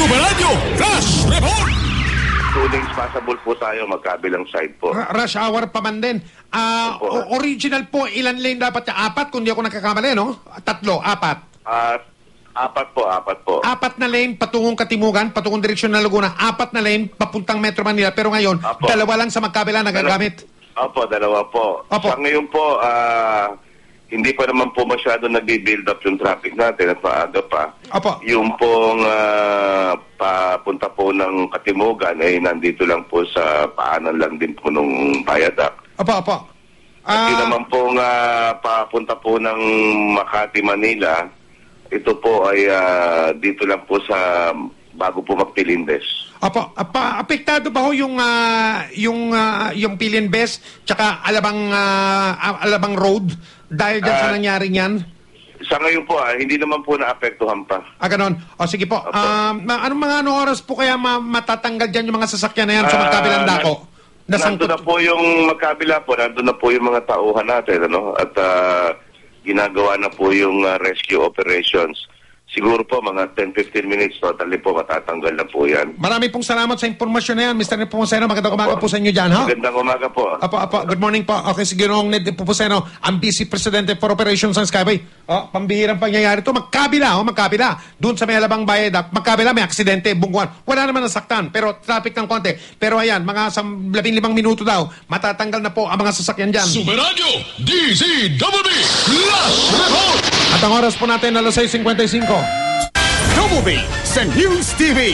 Sumaradyo Flash Report! Two lanes passable po tayo, magkabilang side po. Rush hour pa man din. Original po, ilan lane dapat niya? 4 kung di ako nagkakamali, no? 3, 4. Apat po. 4 na lane patungong Katimugan, patungong direksyon ng Laguna. 4 na lane papuntang Metro Manila. Pero ngayon, Apo. 2 lang sa magkabila nagagamit. Opo, 2 po. Opo. Sa ngayon po, hindi pa naman po masyado nag-build up yung traffic natin at maaga pa. Opo. Yung pong papunta po ng Katimugan ay nandito lang po sa paanan lang din po nung viaduct. Opo. At yun naman pong papunta po ng Makati, Manila, ito po ay dito lang po sa bago po magpilindes. Opo, apektado ba ho yung Pilienbes tsaka Alabang Road dahil dyan sa nangyaring yan? Sa ngayon po, hindi naman po naapektuhan pa. Ganon. O sige po. Anong mga oras po kaya matatanggal dyan yung mga sasakyan na yan sa magkabilang dako? Nandun na po yung magkabila po, nandun na po yung mga tauhan natin, ano? At ginagawa na po yung rescue operations. Siguro po mga 10-15 minutes totally po matatanggal na po yan. Marami pong salamat sa impormasyon na yan, Mr. Nepomuceno. Magandang umaga po sa inyo dyan, ha? Magandang umaga po. Apo. Good morning po. Okay, sige nung Nepomuceno, ang Vice Presidente for Operations ng Skyway. Pambihirang pangyayari to. Magkabila. Doon sa may Alabang Viaduct, magkabila, may aksidente, bungguan. Wala naman nasaktan, pero traffic ng konti. Pero ayan, mga 15 minuto daw, matatanggal na po ang mga sasakyan dyan. Sumaradyo DZWB Flash Report! At ang oras po natin, 6:55. Double B sa News TV.